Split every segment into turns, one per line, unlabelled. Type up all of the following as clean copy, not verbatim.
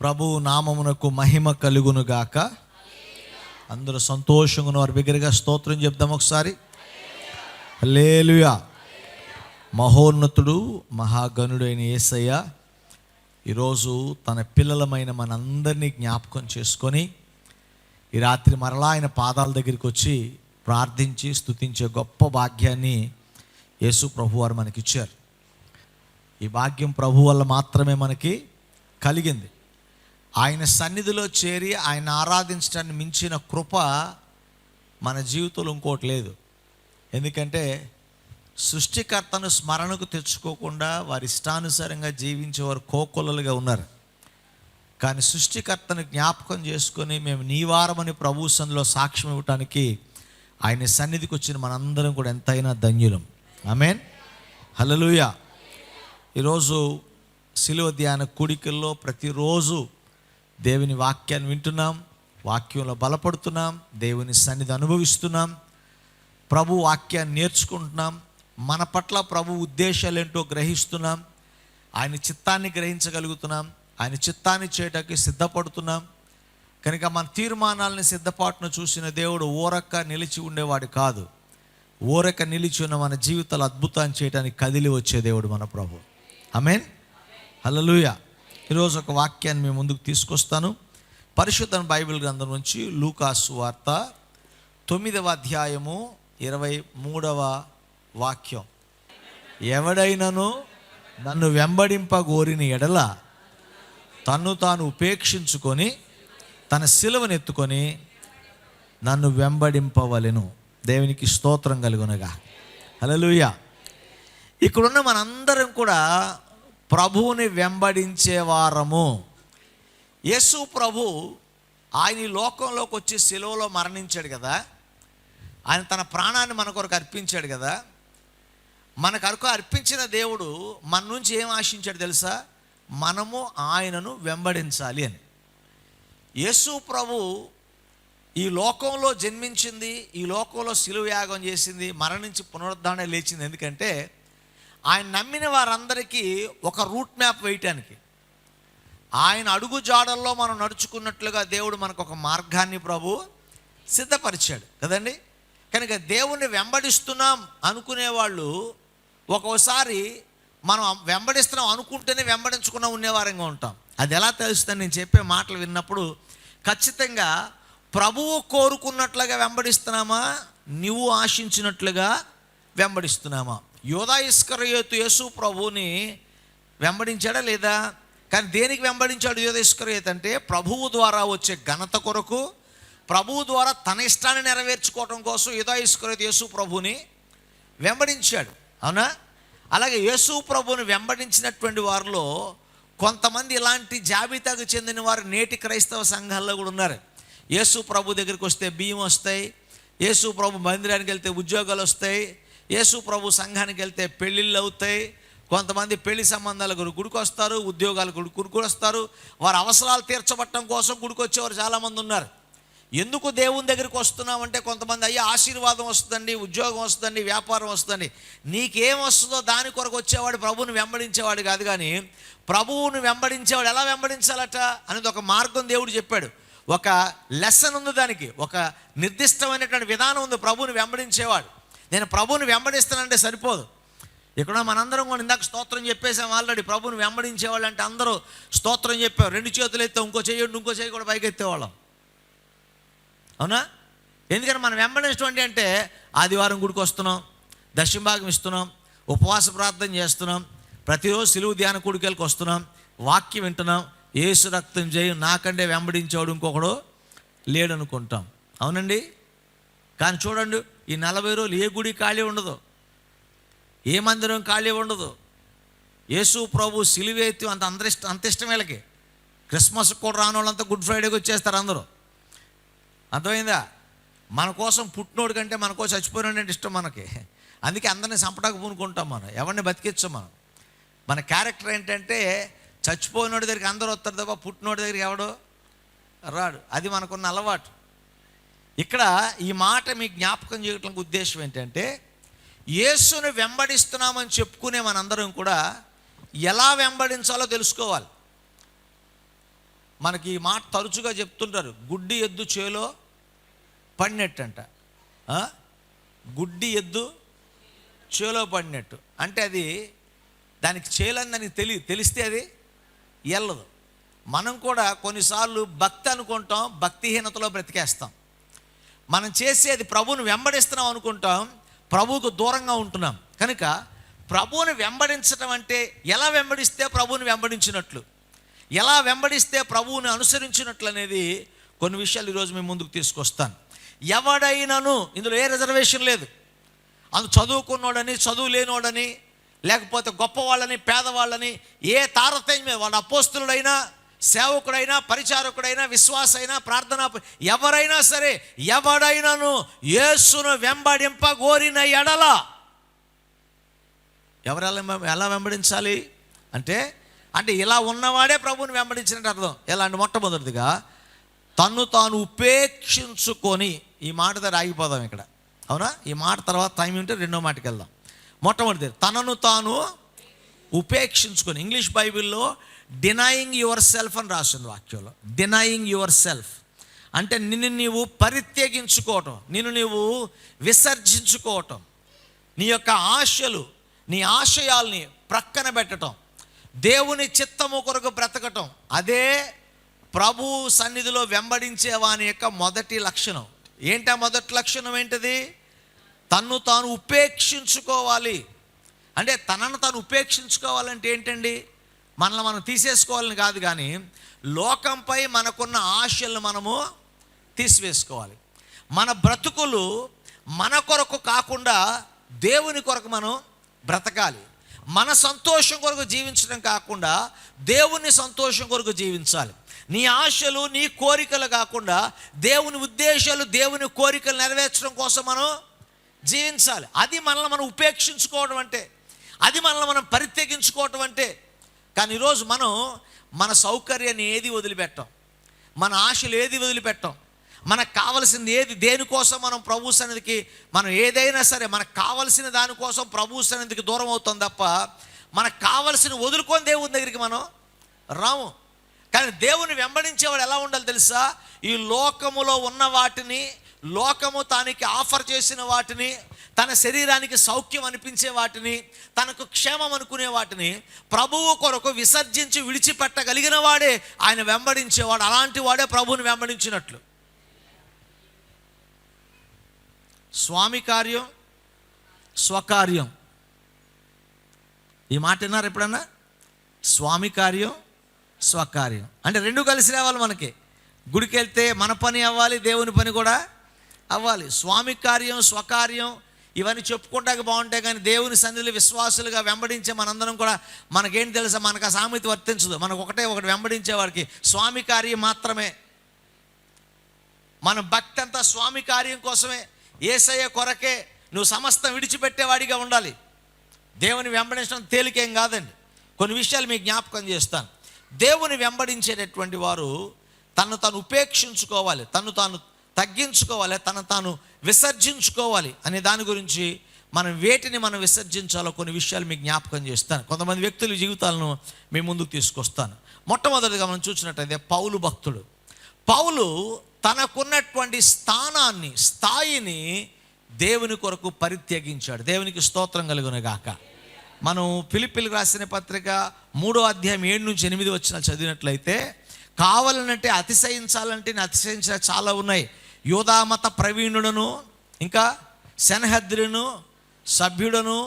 ప్రభువు నామమునకు మహిమ కలుగునుగాక. అందరూ సంతోషంగా వారి బిగ్గరగా స్తోత్రం చెప్దాం ఒకసారి. హల్లెలూయా. మహోన్నతుడు మహాగణుడైన యేసయ్య ఈరోజు తన పిల్లలమైన మనందరినీ జ్ఞాపకం చేసుకొని ఈ రాత్రి మరలా ఆయన పాదాల దగ్గరికి వచ్చి ప్రార్థించి స్తుతించే గొప్ప భాగ్యాన్ని యేసు ప్రభు వారు మనకిచ్చారు. ఈ భాగ్యం ప్రభు వల్ల మాత్రమే మనకి కలిగింది. ఆయన సన్నిధిలో చేరి ఆయన ఆరాధించడాన్ని మించిన కృప మన జీవితంలో ఇంకోటి లేదు. ఎందుకంటే సృష్టికర్తను స్మరణకు తెచ్చుకోకుండా వారి ఇష్టానుసారంగా జీవించేవారు కోకొల్లలుగా ఉన్నారు. కానీ సృష్టికర్తను జ్ఞాపకం చేసుకొని మేము నీ వారమని ప్రభు సన్నిధిలో సాక్ష్యం ఇవ్వటానికి ఆయన సన్నిధికి వచ్చిన మనందరం కూడా ఎంతైనా ధన్యులం. ఆమేన్. హల్లెలూయా. ఈరోజు శిలువ ధ్యాన కూడికల్లో ప్రతిరోజు దేవుని వాక్యాన్ని వింటున్నాం, వాక్యంలో బలపడుతున్నాం, దేవుని సన్నిధి అనుభవిస్తున్నాం, ప్రభు వాక్యాన్ని నేర్చుకుంటున్నాం, మన పట్ల ప్రభు ఉద్దేశాలు ఏంటో గ్రహిస్తున్నాం, ఆయన చిత్తాన్ని గ్రహించగలుగుతున్నాం, ఆయన చిత్తాన్ని చేయటానికి సిద్ధపడుతున్నాం. కనుక మన తీర్మానాలని సిద్ధపాటును చూసిన దేవుడు ఊరక నిలిచి ఉండేవాడు కాదు. ఊరక నిలిచి ఉన్న మన జీవితాలు అద్భుతాన్ని చేయడానికి కదిలి వచ్చే దేవుడు మన ప్రభు. ఆమేన్. హల్లెలూయా. ఈరోజు ఒక వాక్యాన్ని మేము ముందుకు తీసుకొస్తాను. పరిశుద్ధ బైబిల్ గ్రంథం నుంచి లూకా సువార్త 9వ అధ్యాయము 23వ వాక్యం. ఎవడైనను నన్ను వెంబడింపగోరిన ఎడల తన్ను తాను ఉపేక్షించుకొని తన సిలువనెత్తుకొని నన్ను వెంబడింపవలెను. దేవునికి స్తోత్రం కలుగునగా. హల్లెలూయా. ఇక్కడున్న మనందరం కూడా ప్రభువుని వెంబడించే వారము. యేసు ప్రభు ఆయన ఈ లోకంలోకి వచ్చి సిలువలో మరణించాడు కదా, ఆయన తన ప్రాణాన్ని మన కొరకు అర్పించాడు కదా. మన కొరకు అర్పించిన దేవుడు మన నుంచి ఏం ఆశించాడు తెలుసా? మనము ఆయనను వెంబడించాలి అని. యేసు ప్రభు ఈ లోకంలో జన్మించింది, ఈ లోకంలో సిలువ యాగం చేసింది, మరణించి పునరుద్ధరణ లేచింది. ఎందుకంటే ఆయన నమ్మిన వారందరికీ ఒక రూట్ మ్యాప్ వేయటానికి, ఆయన అడుగు జాడల్లో మనం నడుచుకున్నట్లుగా దేవుడు మనకు ఒక మార్గాన్ని ప్రభు సిద్ధపరిచాడు కదండి. కనుక దేవుణ్ణి వెంబడిస్తున్నాం అనుకునేవాళ్ళు ఒక్కోసారి మనం వెంబడిస్తున్నాం అనుకుంటేనే వెంబడించకుండా ఉండేవారంగా ఉంటాం. అది ఎలా తెలుస్తుంది? నేను చెప్పే మాటలు విన్నప్పుడు ఖచ్చితంగా ప్రభువు కోరుకున్నట్లుగా వెంబడిస్తున్నామా, నువ్వు ఆశించినట్లుగా వెంబడిస్తున్నామా? యోధా ఇస్కరియోతు యేసు ప్రభువుని వెంబడించాడా లేదా? కానీ దేనికి వెంబడించాడు యోధా ఇస్కరియోతు అంటే ప్రభువు ద్వారా వచ్చే ఘనత కొరకు, ప్రభువు ద్వారా తన ఇష్టాన్ని నెరవేర్చుకోవడం కోసం యోధా ఇస్కరియోతు యేసు ప్రభువుని వెంబడించాడు. అవునా? అలాగే యేసు ప్రభువుని వెంబడించినటువంటి వారిలో కొంతమంది ఇలాంటి జాబితాకు చెందిన వారు నేటి క్రైస్తవ సంఘాల్లో కూడా ఉన్నారు. యేసు ప్రభు దగ్గరికి వస్తే బియ్యం వస్తాయి, యేసు ప్రభు మందిరానికి వెళ్తే ఉద్యోగాలు వస్తాయి, యేసు ప్రభు సంఘానికి వెళ్తే పెళ్ళిళ్ళు అవుతాయి. కొంతమంది పెళ్లి సంబంధాల గుడికి వస్తారు, ఉద్యోగాలు గుడికి వస్తారు. వారి అవసరాలు తీర్చబట్టడం కోసం గుడికి వచ్చేవారు చాలామంది ఉన్నారు. ఎందుకు దేవుని దగ్గరికి వస్తున్నామంటే కొంతమంది అయ్యా ఆశీర్వాదం వస్తుందండి, ఉద్యోగం వస్తుందండి, వ్యాపారం వస్తుందండి. నీకేం వస్తుందో దాని కొరకు వచ్చేవాడు ప్రభువుని వెంబడించేవాడు కాదు. కానీ ప్రభువుని వెంబడించేవాడు ఎలా వెంబడించాలట అనేది ఒక మార్గం దేవుడు చెప్పాడు. ఒక లెసన్ ఉంది, దానికి ఒక నిర్దిష్టమైనటువంటి విధానం ఉంది. ప్రభువుని వెంబడించేవాడు, నేను ప్రభువుని వెంబడిస్తానంటే సరిపోదు. ఇక్కడ మనందరం కూడా ఇందాక స్తోత్రం చెప్పేసాం ఆల్రెడీ. ప్రభువుని వెంబడించేవాళ్ళు అంటే అందరూ స్తోత్రం చెప్పారు, 2 చేతులు ఎత్తాం, ఇంకో చేయండి, ఇంకో చేయి కూడా పైకి ఎత్తేవాళ్ళం. అవునా? ఎందుకంటే మనం వెంబడించడం అంటే ఆదివారం గుడికి వస్తున్నాం, దశంభాగం ఇస్తున్నాం, ఉపవాస ప్రార్థన చేస్తున్నాం, ప్రతిరోజు సిలువ ధ్యాన కూడికలకు వస్తున్నాం, వాక్యం వింటున్నాం, యేసు రక్తం చేయం, నాకంటే వెంబడించేవాడు ఇంకొకడు లేడనుకుంటాం. అవునండి? కానీ చూడండి, ఈ 40 రోజులు ఏ గుడి ఖాళీ ఉండదు, ఏ మందిరం ఖాళీ ఉండదు. యేసు ప్రభు సిలువ ఎత్తి అంత ఇష్టం వీళ్ళకి. క్రిస్మస్ కూడా రాని వాళ్ళంతా గుడ్ ఫ్రైడేకి వచ్చేస్తారు అందరూ. అర్థమైందా? మన కోసం పుట్టినోడు కంటే మన కోసం చచ్చిపోయినోడు అంటే ఇష్టం మనకి. అందుకే అందరినీ చంపడానికి పూనుకుంటాం మనం, ఎవరిని బతికించాం మనం. మన క్యారెక్టర్ ఏంటంటే చచ్చిపోయినోడి దగ్గరికి అందరూ వస్తారు తప్ప పుట్టినోడి దగ్గరికి ఎవడో రాడు. అది మనకున్న అలవాటు. ఇక్కడ ఈ మాట మీకు జ్ఞాపకం చేయడానికి ఉద్దేశం ఏంటంటే, యేసుని వెంబడిస్తున్నామని చెప్పుకునే మనందరం కూడా ఎలా వెంబడించాలో తెలుసుకోవాలి. మనకి ఈ మాట తరచుగా చెప్తుంటారు, గుడ్డి ఎద్దు చేలో పడినట్టంట. గుడ్డి ఎద్దు చేలో పడినట్టు అంటే అది దానికి చేలని దానికి తెలిస్తే అది వెళ్ళదు. మనం కూడా కొన్నిసార్లు భక్తి అనుకుంటాం, భక్తిహీనతలో బ్రతికేస్తాం. మనం చేసేది ప్రభువుని వెంబడిస్తున్నాం అనుకుంటాం, ప్రభువుకు దూరంగా ఉంటున్నాం. కనుక ప్రభువుని వెంబడించడం అంటే ఎలా వెంబడిస్తే ప్రభువుని వెంబడించినట్లు, ఎలా వెంబడిస్తే ప్రభువుని అనుసరించినట్లు అనేది కొన్ని విషయాలు ఈరోజు మేము ముందుకు తీసుకొస్తాను. ఎవడైనాను, ఇందులో ఏ రిజర్వేషన్ లేదు. అందు చదువుకున్నోడని చదువు లేనోడని, లేకపోతే గొప్పవాళ్ళని పేదవాళ్ళని ఏ తారతమ్యం, వాడు అపోస్తులుడైనా సేవకుడైనా పరిచారకుడైనా విశ్వాసైనా ప్రార్థన, ఎవరైనా సరే ఎవడైనాను యేసును వెంబడింపగోరిన ఎడల, ఎలా వెంబడించాలి అంటే ఇలా ఉన్నవాడే ప్రభువుని వెంబడించినట్టు అర్థం. ఎలా అంటే మొట్టమొదటిగా తన్ను తాను ఉపేక్షించుకొని, ఈ మాట దగ్గర ఆగిపోదాం ఇక్కడ, అవునా? ఈ మాట తర్వాత టైం ఉంటే రెండో మాటకి వెళ్దాం. మొట్టమొదటి తనను తాను ఉపేక్షించుకొని, ఇంగ్లీష్ బైబిల్లో డినయింగ్ యువర్ సెల్ఫ్ అని రాసింది వాక్యంలో. డినయింగ్ యువర్ సెల్ఫ్ అంటే నిన్ను నీవు పరిత్యజించుకోవటం, నిన్ను నీవు విసర్జించుకోవటం, నీ యొక్క ఆశలు నీ ఆశయాల్ని ప్రక్కన పెట్టడం, దేవుని చిత్తము కొరకు బ్రతకటం, అదే ప్రభు సన్నిధిలో వెంబడించే వాని యొక్క మొదటి లక్షణం. ఏంటి ఆ మొదటి లక్షణం? ఏంటిది? తన్ను తాను ఉపేక్షించుకోవాలి. అంటే తనను తాను ఉపేక్షించుకోవాలంటే ఏంటండి? మనల్ని మనం తీసేసుకోవాలని కాదు, కానీ లోకంపై మనకున్న ఆశలను మనము తీసివేసుకోవాలి. మన బ్రతుకులు మన కొరకు కాకుండా దేవుని కొరకు మనం బ్రతకాలి. మన సంతోషం కొరకు జీవించడం కాకుండా దేవుని సంతోషం కొరకు జీవించాలి. నీ ఆశలు నీ కోరికలు కాకుండా దేవుని ఉద్దేశాలు దేవుని కోరికలు నెరవేర్చడం కోసం మనం జీవించాలి. అది మనల్ని మనం ఉపేక్షించుకోవడం అంటే, అది మనల్ని మనం పరిత్యజించుకోవటం అంటే. కానీ ఈరోజు మనం మన సౌకర్యాన్ని ఏది వదిలిపెట్టాం, మన ఆశలు ఏది వదిలిపెట్టాం, మనకు కావలసింది ఏది, దేనికోసం మనం ప్రభు సన్నిధికి మనం ఏదైనా సరే మనకు కావలసిన దానికోసం ప్రభు సన్నిధికి దూరం అవుతాం తప్ప మనకు కావలసిన వదులుకొని దేవుని దగ్గరికి మనం రాము. కానీ దేవుని వెంబడించేవాడు ఎలా ఉండాలి తెలుసా? ఈ లోకములో ఉన్న వాటిని, లోకము తనకి ఆఫర్ చేసిన వాటిని, తన శరీరానికి సౌఖ్యం అనిపించే వాటిని, తనకు క్షేమం అనుకునే వాటిని ప్రభువు కొరకు విసర్జించి విడిచిపెట్టగలిగిన వాడే ఆయన వెంబడించేవాడు. అలాంటి వాడే ప్రభువుని వెంబడించినట్లు. స్వామి కార్యం స్వకార్యం, ఈ మాట విన్నారు ఎప్పుడన్నా? స్వామి కార్యం స్వకార్యం అంటే రెండు కలిసి రావాలి. మనకి గుడికి వెళ్తే మన పని అవ్వాలి, దేవుని పని కూడా అవ్వాలి. స్వామి కార్యం స్వకార్యం ఇవన్నీ చెప్పుకుంటాక బాగుంటాయి, కానీ దేవుని సన్నిధిలో విశ్వాసులుగా వెంబడించే మనందరం కూడా మనకేం తెలుసా? మనకు ఆ సామెత వర్తించదు. మనకు ఒకటి వెంబడించే వాడికి స్వామి కార్యం మాత్రమే. మన భక్తి అంతా స్వామి కార్యం కోసమే, యేసయ్య కొరకే. నువ్వు సమస్తం విడిచిపెట్టేవాడిగా ఉండాలి. దేవుని వెంబడించడం తేలికేం కాదండి. కొన్ని విషయాలు మీకు జ్ఞాపకం చేస్తాను. దేవుని వెంబడించేటటువంటి వారు తను తాను ఉపేక్షించుకోవాలి, తను తాను తగ్గించుకోవాలి, తను తాను విసర్జించుకోవాలి అనే దాని గురించి మనం వేటిని మనం విసర్జించాలో కొన్ని విషయాలు మీకు జ్ఞాపకం చేస్తాను. కొంతమంది వ్యక్తుల జీవితాలను మీ ముందుకు తీసుకొస్తాను. మొట్టమొదటిగా మనం చూసినట్టయితే పౌలు భక్తుడు. పౌలు తనకున్నటువంటి స్థాయిని దేవుని కొరకు పరిత్యజించాడు. దేవునికి స్తోత్రం కలుగును గాక. మనం ఫిలిప్పీలకు రాసిన పత్రిక 3వ అధ్యాయం 7-8 వచ్చిన చదివినట్లయితే, కావాలనంటే అతిశయించాలంటే అతిశయించే చాలా ఉన్నాయి. యూదామత ప్రవీణుడను, ఇంకా సెన్హద్రిను, సభ్యుడను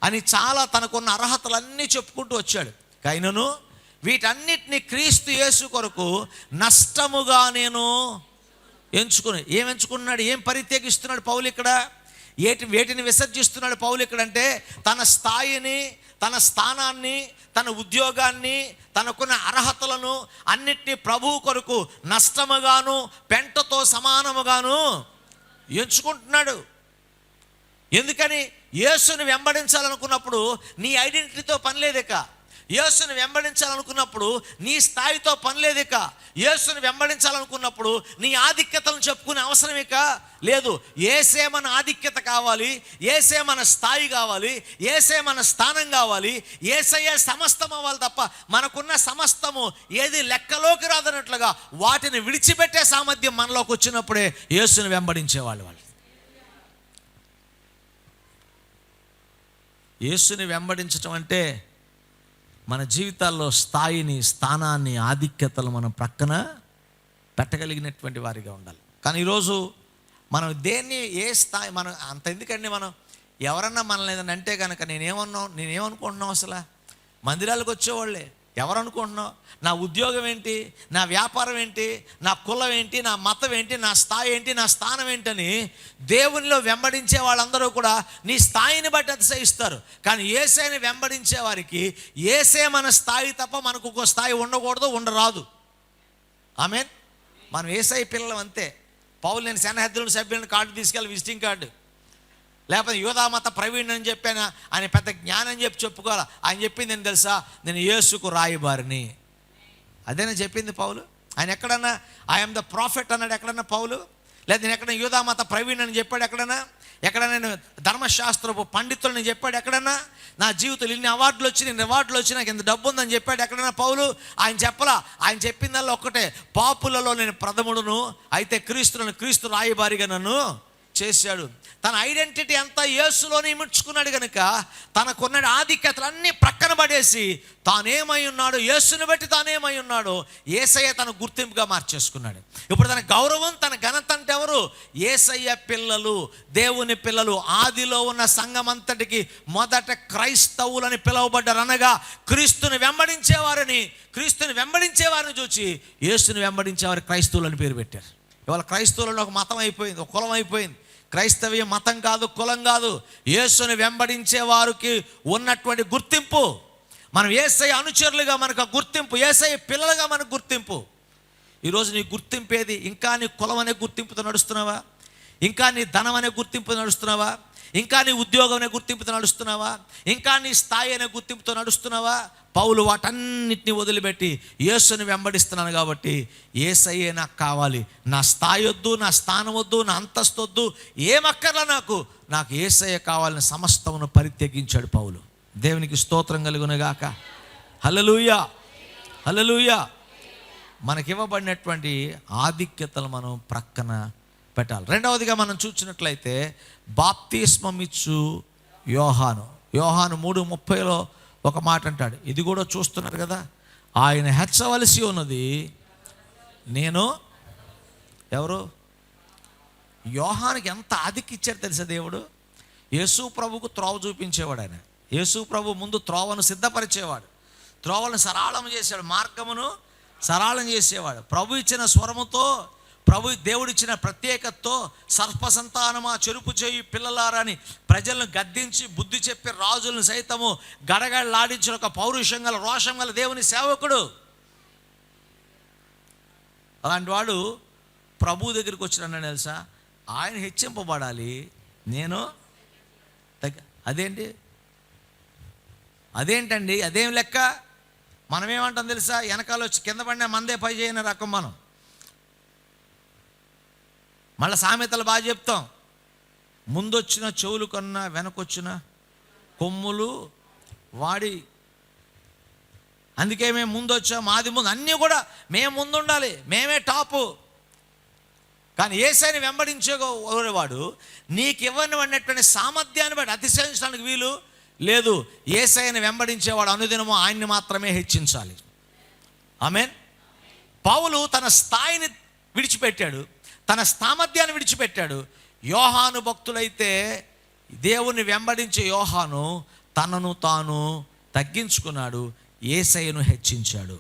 అని చాలా తనకున్న అర్హతలన్నీ చెప్పుకుంటూ వచ్చాడు. కైనను వీటన్నిటిని క్రీస్తు యేసు కొరకు నష్టముగా నేను ఎంచుకున్నాడు. ఏం పరిత్యజిస్తున్నాడు పౌలు ఇక్కడ? వేటిని విసర్జిస్తున్నాడు పౌలు ఇక్కడ అంటే, తన స్థాయిని, తన స్థానాన్ని, తన ఉద్యోగాన్ని, తనకున్న అర్హతలను అన్నిటినీ ప్రభువు కొరకు నష్టముగాను పెంటతో సమానముగాను ఎంచుకుంటున్నాడు. ఎందుకని? యేసుని వెంబడించాలనుకున్నప్పుడు నీ ఐడెంటిటీతో పని లేదు. ఇక యేసుని వెంబడించాలనుకున్నప్పుడు నీ స్థాయితో పని లేదు. ఇక యేసుని వెంబడించాలనుకున్నప్పుడు నీ ఆధిక్యతలను చెప్పుకునే అవసరం ఇక లేదు. యేసే మన ఆధిక్యత కావాలి, యేసే మన స్థాయి కావాలి, యేసే మన స్థానం కావాలి, యేసయ్యే సమస్తం అవ్వాలి తప్ప మనకున్న సమస్తము ఏది లెక్కలోకి రాదన్నట్లుగా వాటిని విడిచిపెట్టే సామర్థ్యం మనలోకి వచ్చినప్పుడే యేసుని వెంబడించేవాళ్ళు. యేసుని వెంబడించటం అంటే మన జీవితాల్లో స్థాయిని, స్థానాన్ని, ఆధిక్యతలు మనం ప్రక్కన పెట్టగలిగినటువంటి వారిగా ఉండాలి. కానీ ఈరోజు మనం దేన్ని, ఏ స్థాయి, మనం అంత ఎందుకండి, మనం ఎవరన్నా మనల్ని ఏదైనా అంటే కనుక నేనేమనుకుంటున్నాం, అసలు మందిరాలకు వచ్చేవాళ్ళే ఎవరు అనుకుంటున్నావు, నా ఉద్యోగం ఏంటి, నా వ్యాపారం ఏంటి, నా కులం ఏంటి, నా మతం ఏంటి, నా స్థాయి ఏంటి, నా స్థానం ఏంటని దేవునిలో వెంబడించే వాళ్ళందరూ కూడా నీ స్థాయిని బట్టి అతిశయిస్తారు. కానీ యేసేని వెంబడించే వారికి యేసే మన స్థాయి తప్ప మనకు ఒక స్థాయి ఉండకూడదు, ఉండరాదు. ఆమేన్. మనం యేసయ్య పిల్లలం అంతే. పౌలు నేను సన్హెద్దులను సభ్యులను కార్డు తీసుకెళ్ళి విజిటింగ్ కార్డు, లేకపోతే యూదామత ప్రవీణ్ అని చెప్పాను, ఆయన పెద్ద జ్ఞానం చెప్పి చెప్పుకోవాలి. ఆయన చెప్పింది ఏం తెలుసా, నేను యేసుకు రాయబారిని. అదేనా చెప్పింది పౌలు. ఆయన ఎక్కడన్నా ఐఎమ్ ద ప్రాఫిట్ అన్నాడు ఎక్కడన్నా పౌలు? లేదా నేను ఎక్కడన్నా యూదామత ప్రవీణ్ అని చెప్పాడు ఎక్కడన్నా? ఎక్కడన్నా నేను ధర్మశాస్త్రపు పండితులని చెప్పాడు ఎక్కడన్నా? నా జీవితంలో ఇన్ని అవార్డులు వచ్చి, నేను అవార్డులు వచ్చి, నాకు ఇంత డబ్బు ఉందని చెప్పాడు ఎక్కడన్నా పౌలు? ఆయన చెప్పలా. ఆయన చెప్పిందల్లా ఒక్కటే, పాపులలో నేను ప్రథముడును, అయితే క్రీస్తు రాయబారిగా నన్ను చేశాడు. తన ఐడెంటిటీ అంతా యేసులోనే ఇముడ్చుకున్నాడు కనుక తనకున్న ఆధిక్యతలన్నీ ప్రక్కన పడేసి తానేమై ఉన్నాడు, యేసుని బట్టి తానేమై ఉన్నాడో యేసయ్య తన గుర్తింపుగా మార్చేసుకున్నాడు. ఇప్పుడు తన గౌరవం, తన ఘనత అంటే ఎవరు? యేసయ్య పిల్లలు, దేవుని పిల్లలు. ఆదిలో ఉన్న సంఘం అంతటికి మొదట క్రైస్తవులని పిలువబడ్డారు. అనగా క్రీస్తుని వెంబడించేవారిని చూసి యేసుని వెంబడించేవారు క్రైస్తవులని పేరు పెట్టారు. ఇవాళ క్రైస్తవులలో ఒక మతం అయిపోయింది, ఒక కులం అయిపోయింది. క్రైస్తవ్యం మతం కాదు, కులం కాదు. యేసుని వెంబడించే వారికి ఉన్నటువంటి గుర్తింపు, మనం యేసయ్య అనుచరులుగా మనకు గుర్తింపు, యేసయ్య పిల్లలుగా మనకు గుర్తింపు. ఈరోజు నీ గుర్తింపు ఏది? ఇంకా నీ కులం అనే గుర్తింపుతో నడుస్తున్నావా? ఇంకా నీ ధనం అనే గుర్తింపుతో నడుస్తున్నావా? ఇంకా నీ ఉద్యోగం అనే గుర్తింపుతో నడుస్తున్నావా? ఇంకా నీ స్థాయి అనే గుర్తింపుతో నడుస్తున్నావా? పౌలు వాటన్నిటిని వదిలిపెట్టి యేసుని వెంబడిస్తున్నాను కాబట్టి యేసయ్యే నాకు కావాలి. నా స్థాయి వద్దు, నా స్థానం వద్దు, నా అంతస్తు వద్దు, ఏమక్కర్లా నాకు యేసయ్య కావాలని సమస్తమును పరిత్యజించాడు పౌలు. దేవునికి స్తోత్రం కలుగునుగాక. హల్లెలూయా, హల్లెలూయా. మనకివ్వబడినటువంటి ఆధిక్యతలు మనం ప్రక్కన పెట్టాలి. రెండవదిగా మనం చూసినట్లయితే బాప్తిస్మం ఇచ్చు యోహాను 3:30 ఒక మాట అంటాడు. ఇది కూడా చూస్తున్నారు కదా, ఆయన హెచ్చవలసి ఉన్నది, నేను ఎవరు? యోహానికి ఎంత ఆధిక్యత తెలుసా దేవుడు? యేసు ప్రభుకు త్రోవ చూపించేవాడు ఆయన. యేసు ప్రభు ముందు త్రోవను సిద్ధపరిచేవాడు, త్రోవను సరళం చేశాడు, మార్గమును సరళం చేసేవాడు. ప్రభు ఇచ్చిన స్వరముతో, ప్రభు దేవుడిచ్చిన ప్రత్యేకతతో సర్పసంతానమా చెరుపు చేయి పిల్లలారని ప్రజలను గద్దించి బుద్ధి చెప్పి రాజులను సైతము గడగడలాడించిన ఒక పౌరుషం గల, రోషం గల దేవుని సేవకుడు. అలాంటి వాడు ప్రభు దగ్గరికి వచ్చిన తెలుసా, ఆయన హెచ్చింపబడాలి, నేను అదేంటండి, అదేం లెక్క? మనమేమంటాం తెలుసా, వెనకాల వచ్చి కింద పడినా మందే పై చేయని రకం మనం. మళ్ళీ సామెతలు బాగా చెప్తాం, ముందొచ్చిన చెవులు కన్నా వెనకొచ్చిన కొమ్ములు వాడి. అందుకే మేము ముందు వచ్చాం, మాది ముందు, అన్నీ కూడా మేము ముందు ఉండాలి, మేమే టాపు. కానీ యేసయ్యని వెంబడించేవాడు నీకు ఇవ్వనివన్నటువంటి సామర్థ్యాన్ని బట్టి అతిశయించడానికి వీలు లేదు. యేసయ్యని వెంబడించేవాడు అనుదినము ఆయన్ని మాత్రమే హెచ్చించాలి. ఆమేన్. పౌలు తన స్థాయిని విడిచిపెట్టాడు, తన సామర్థ్యాన్ని విడిచిపెట్టాడు. యోహాను భక్తులైతే దేవుని వెంబడించే యోహాను తనను తాను తగ్గించుకున్నాడు, యేసయ్యను హెచ్చించాడు.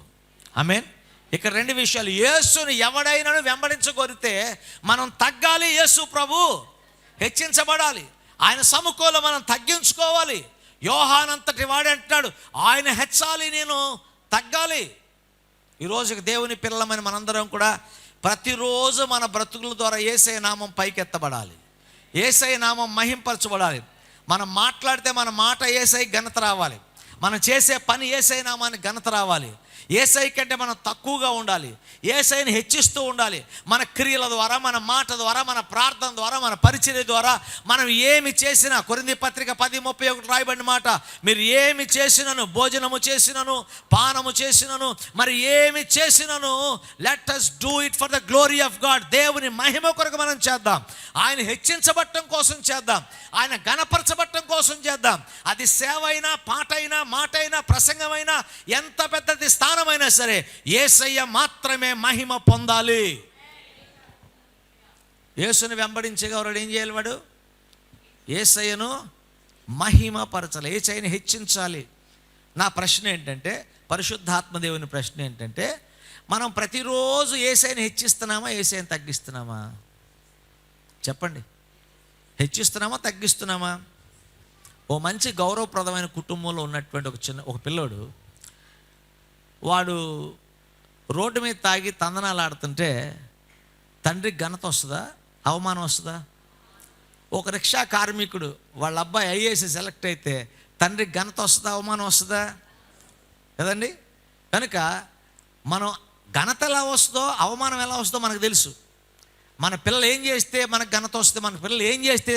ఆమేన్. ఇక్కడ రెండు విషయాలు. యేసుని ఎవడైనా వెంబడించగోరితే మనం తగ్గాలి, యేసు ప్రభు హెచ్చించబడాలి. ఆయన సముఖంలో మనం తగ్గించుకోవాలి. యోహానంతటి వాడే అంటాడు, ఆయన హెచ్చాలి, నేను తగ్గాలి. ఈరోజు దేవుని పిల్లలమైన మనందరం కూడా ప్రతిరోజు మన బ్రతుకుల ద్వారా యేసయ్య నామం పైకెత్తబడాలి, యేసయ్య నామం మహింపరచబడాలి. మనం మాట్లాడితే మన మాట యేసయ్య ఘనత రావాలి, మనం చేసే పని యేసయ్య నామానికి ఘనత రావాలి. యేసయ్య కంటే మనం తక్కువగా ఉండాలి. యేసయ్యని హెచ్చిస్తూ ఉండాలి. మన క్రియల ద్వారా, మన మాట ద్వారా, మన ప్రార్థన ద్వారా, మన పరిచర్య ద్వారా మనం ఏమి చేసినా, కొరింథీ పత్రిక 10:31 రాయబడిన మాట, మీరు ఏమి చేసినను, భోజనము చేసినను, పానము చేసినను, మరి ఏమి చేసినను, let us do it for the glory of God. దేవుని మహిమ కొరకు మనం చేద్దాం. ఆయన హెచ్చించబట్టం కోసం చేద్దాం. ఆయన ఘనపరచబట్టం కోసం చేద్దాం. అది సేవ అయినా, పాట అయినా, మాట అయినా, ప్రసంగమైనా, ఎంత పెద్దది స్థానమైనా సరే యేసయ్య మాత్రమే మహిమ పొందాలి. యేసుని వెంబడించేవాడు ఏం చేయాలి? వాడు యేసయ్యను మహిమ పరచాలి, యేసయ్యని హెచ్చించాలి. నా ప్రశ్న ఏంటంటే, పరిశుద్ధాత్మ దేవుని ప్రశ్న ఏంటంటే, మనం ప్రతిరోజు యేసయ్యని హెచ్చిస్తున్నామా, యేసయ్యని తగ్గిస్తున్నామా? చెప్పండి. హెచ్చిస్తున్నామా, తగ్గిస్తున్నామా? ఓ మంచి గౌరవప్రదమైన కుటుంబంలో ఉన్నటువంటి ఒక పిల్లోడు, వాడు రోడ్డు మీద తాగి తందనాలు ఆడుతుంటే తండ్రికి ఘనత వస్తుందా, అవమానం వస్తుందా? ఒక రిక్షా కార్మికుడు వాళ్ళ అబ్బాయి ఐఏఎస్ సెలెక్ట్ అయితే తండ్రికి ఘనత వస్తుందా, అవమానం వస్తుందా? కదండి. కనుక మనం ఘనత ఎలా వస్తుందో, అవమానం ఎలా వస్తుందో మనకు తెలుసు. మన పిల్లలు ఏం చేస్తే మనకు ఘనత వస్తుంది, మన పిల్లలు ఏం చేస్తే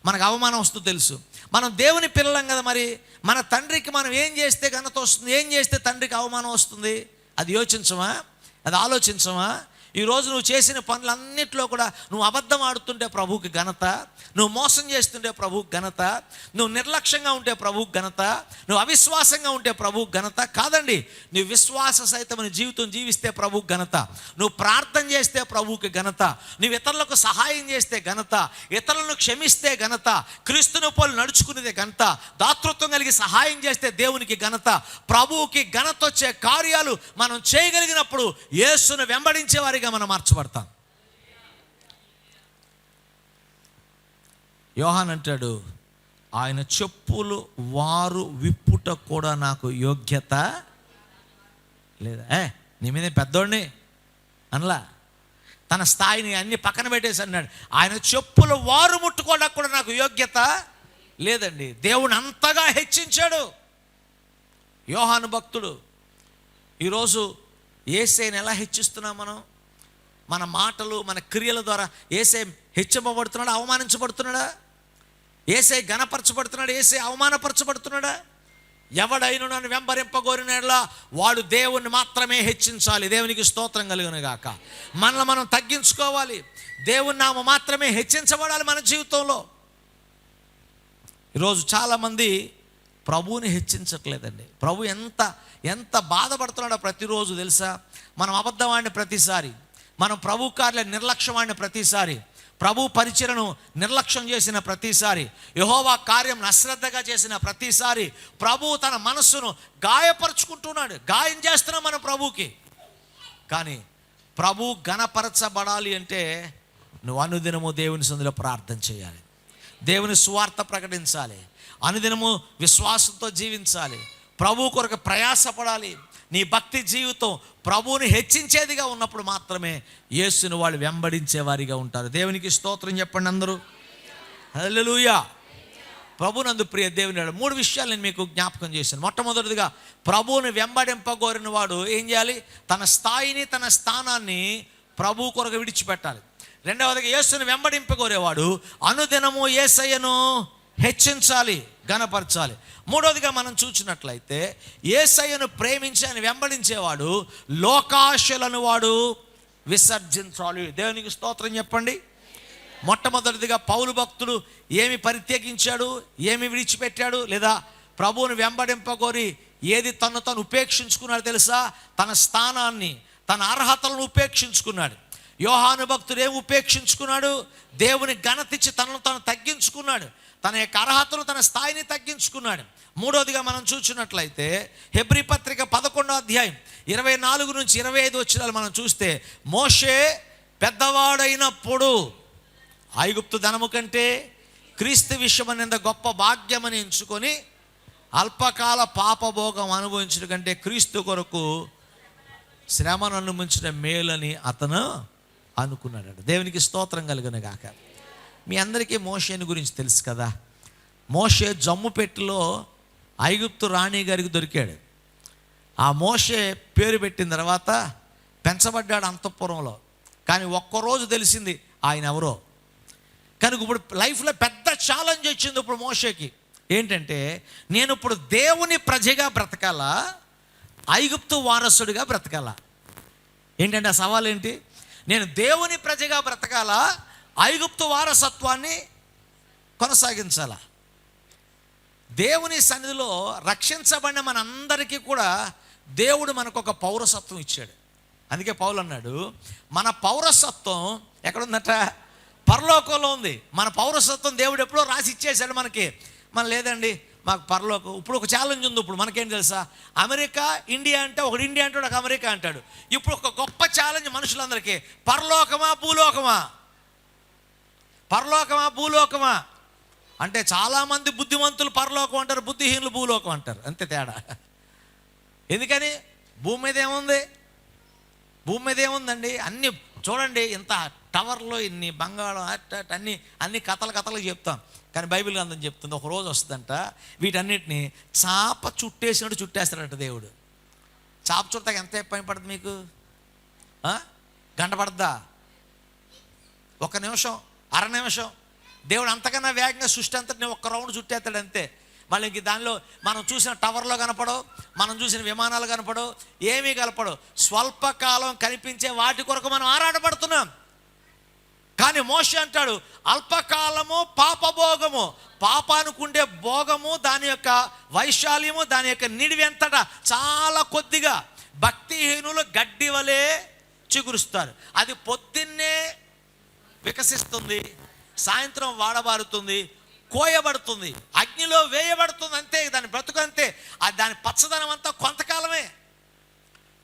మనకు అవమానం వస్తుందో తెలుసు. మనం దేవుని పిల్లలం కదా, మరి మన తండ్రికి మనం ఏం చేస్తే ఘనత వస్తుంది, ఏం చేస్తే తండ్రికి అవమానం వస్తుంది, అది యోచించమా? అది ఆలోచించమా? ఈరోజు నువ్వు చేసిన పనులన్నింటిలో కూడా నువ్వు అబద్ధం ఆడుతుంటే ప్రభువుకి ఘనత, నువ్వు మోసం చేస్తుంటే ప్రభువుకి ఘనత, నువ్వు నిర్లక్ష్యంగా ఉంటే ప్రభువుకి ఘనత, నువ్వు అవిశ్వాసంగా ఉంటే ప్రభువుకి ఘనత కాదండి. నువ్వు విశ్వాస సహితమైన జీవితం జీవిస్తే ప్రభువుకి ఘనత, నువ్వు ప్రార్థన చేస్తే ప్రభువుకి ఘనత, నువ్వు ఇతరులకు సహాయం చేస్తే ఘనత, ఇతరులను క్షమిస్తే ఘనత, క్రీస్తుని పోలి నడుచుకునేదే ఘనత, దాతృత్వం కలిగి సహాయం చేస్తే దేవునికి ఘనత. ప్రభువుకి ఘనత వచ్చే కార్యాలు మనం చేయగలిగినప్పుడు యేసును వెంబడించే వారిగా మనం మార్చబడతాం. యోహాన్ అంటాడు, ఆయన చెప్పులు వారు విప్పుట కూడా నాకు యోగ్యత లేదా. నీ మీద పెద్దోడిని అనలా, తన స్థాయిని అన్ని పక్కన పెట్టేసి అన్నాడు, ఆయన చెప్పులు వారు ముట్టుకోవడానికి కూడా నాకు యోగ్యత లేదండి. దేవుని అంతగా హెచ్చించాడు యోహాను భక్తుడు. ఈరోజు యేసయ్యని ఎలా హెచ్చిస్తున్నాం మనం? మన మాటలు, మన క్రియల ద్వారా యేసయ్య హెచ్చింపబడుతున్నాడా, అవమానించబడుతున్నాడా? యేసయ్య ఘనపరచబడుతున్నాడా, యేసయ్య అవమానపరచబడుతున్నాడా? ఎవడైనా నన్ను వెంబడింపగోరినలా వాడు దేవుణ్ణి మాత్రమే హెచ్చించాలి. దేవునికి స్తోత్రం కలుగును గాక. మనల్ని మనం తగ్గించుకోవాలి. దేవుని నామం మాత్రమే హెచ్చించబడాలి మన జీవితంలో. ఈరోజు చాలామంది ప్రభువుని హెచ్చించట్లేదండి. ప్రభు ఎంత బాధపడుతున్నాడో ప్రతిరోజు తెలుసా? మనం అబద్ధవాడిని ప్రతిసారి, మనం ప్రభు కార్యాలు నిర్లక్ష్యమైన ప్రతిసారి, ప్రభు పరిచర్యను నిర్లక్ష్యం చేసిన ప్రతిసారి, యెహోవా కార్యం అశ్రద్ధగా చేసిన ప్రతిసారి ప్రభు తన మనస్సును గాయపరుచుకుంటున్నాడు. గాయం చేస్తున్నాం మన ప్రభుకి. కానీ ప్రభు ఘనపరచబడాలి అంటే నువ్వు అనుదినము దేవుని సన్నిధిలో ప్రార్థన చేయాలి, దేవుని సువార్త ప్రకటించాలి, అనుదినము విశ్వాసంతో జీవించాలి, ప్రభు కొరకు ప్రయాసపడాలి. నీ భక్తి జీవితం ప్రభువుని హెచ్చించేదిగా ఉన్నప్పుడు మాత్రమే యేసుని వాళ్ళు వెంబడించే వారిగా ఉంటారు. దేవునికి స్తోత్రం చెప్పండి అందరూ. హల్లెలూయా. ప్రభునందు ప్రియ దేవుని 3 విషయాలు నేను మీకు జ్ఞాపకం చేశాను. మొట్టమొదటిదిగా, ప్రభువుని వెంబడింపగోరిన వాడు ఏం చేయాలి? తన స్థాయిని, తన స్థానాన్ని ప్రభు కొరకు విడిచిపెట్టాలి. రెండవదిగా, యేసుని వెంబడింపగోరేవాడు అనుదినము యేసయ్యను హెచ్చించాలి, ఘనపరచాలి. మూడవదిగా మనం చూసినట్లయితే, యేసయ్యను ప్రేమించి ఆయన వెంబడించేవాడు లోకాశలను వాడు విసర్జించాలి. దేవునికి స్తోత్రం చెప్పండి. మొట్టమొదటిదిగా పౌలు భక్తుడు ఏమి పరిత్యజించాడు, ఏమి విడిచిపెట్టాడు, లేదా ప్రభువుని వెంబడింపగోరి ఏది తను ఉపేక్షించుకున్నాడు తెలుసా? తన స్థానాన్ని, తన అర్హతలను ఉపేక్షించుకున్నాడు. యోహాను భక్తుడు ఏమి ఉపేక్షించుకున్నాడు? దేవుని ఘనతిచ్చి తనను తను తగ్గించుకున్నాడు, తన యొక్క అర్హతను, తన స్థాయిని తగ్గించుకున్నాడు. మూడవదిగా మనం చూసినట్లయితే హెబ్రీ పత్రిక 11వ అధ్యాయం 24 నుంచి 25 వచనాలు మనం చూస్తే, మోషే పెద్దవాడైనప్పుడు ఐగుప్తు ధనము కంటే క్రీస్తు విషయమనేంత గొప్ప భాగ్యమని ఎంచుకొని అల్పకాల పాపభోగం అనుభవించడం కంటే క్రీస్తు కొరకు శ్రమను అనుభవించిన మేలని అతను అనుకున్నాడు. దేవునికి స్తోత్రం కలుగును గాక. మీ అందరికీ మోషేని గురించి తెలుసు కదా. మోషే జమ్ము పెట్టెలో ఐగుప్తు రాణి గారికి దొరికాడు. ఆ మోషే పేరు పెట్టిన తర్వాత పెంచబడ్డాడు అంతఃపురంలో. కానీ ఒక్కరోజు తెలిసింది ఆయన ఎవరో. కనుక ఇప్పుడు లైఫ్లో పెద్ద ఛాలెంజ్ వచ్చింది ఇప్పుడు మోషేకి. ఏంటంటే, నేను ఇప్పుడు దేవుని ప్రజగా బ్రతకాలా, ఐగుప్తు వారసుడిగా బ్రతకాలా? ఏంటంటే ఆ సవాల్ ఏంటి? నేను దేవుని ప్రజగా బ్రతకాలా, ఐగుప్తు వారసత్వాన్ని కొనసాగించాలా? దేవుని సన్నిధిలో రక్షించబడిన మనందరికీ కూడా దేవుడు మనకు ఒక పౌరసత్వం ఇచ్చాడు. అందుకే పౌలు అన్నాడు, మన పౌరసత్వం ఎక్కడుందట? పరలోకంలో ఉంది. మన పౌరసత్వం దేవుడు ఎప్పుడో రాసి ఇచ్చేశాడు మనకి. మన లేదండి మాకు పరలోకం. ఇప్పుడు ఒక ఛాలెంజ్ ఉంది. ఇప్పుడు మనకేం తెలుసా? అమెరికా ఇండియా అంటే ఒకడు ఇండియా అంటాడు, ఒక అమెరికా అంటాడు. ఇప్పుడు ఒక గొప్ప ఛాలెంజ్ మనుషులందరికీ, పరలోకమా భూలోకమా? పరలోకమా భూలోకమా అంటే చాలామంది బుద్ధిమంతులు పరలోకం అంటారు, బుద్ధిహీనులు భూలోకం అంటారు. అంతే తేడా. ఎందుకని? భూమి మీద ఏముంది? భూమి మీద ఏముందండి? అన్నీ చూడండి, ఇంత టవర్లో ఇన్ని బంగాళం అన్ని కథలు చెప్తాం. కానీ బైబిల్ గ్రంథం చెప్తుంది, ఒక రోజు వస్తుందంట వీటన్నిటిని చాప చుట్టేసినట్టు చుట్టేస్తాడట దేవుడు. చాప చుట్టాక ఎంత పని పడుతుంది మీకు? గంట పడుద్దా? ఒక నిమిషం, అర నిమిషం. దేవుడు అంతకన్నా వేగంగా సృష్టి అంతటిని ఒక్క రౌండ్ చుట్టేస్తాడు అంతే. మళ్ళీ ఇంక దానిలో మనం చూసిన టవర్లో కనపడవు, మనం చూసిన విమానాలు కనపడవు, ఏమీ కనపడవు. స్వల్పకాలం కనిపించే వాటి కొరకు మనం ఆరాటపడుతున్నాం. కానీ మోషే అంటాడు, అల్పకాలము పాపభోగము, పాపానికి ఉండే భోగము, దాని యొక్క వైశాల్యము, దాని యొక్క నిడివి ఎంతటా చాలా కొద్దిగా. భక్తిహీనులు గడ్డి వలె చిగురుస్తారు. అది పొద్దున్నే వికసిస్తుంది, సాయంత్రం వాడబారుతుంది, కోయబడుతుంది, అగ్నిలో వేయబడుతుంది. అంతే దాని బ్రతుకు. అంతే. దాని పచ్చదనం అంతా కొంతకాలమే.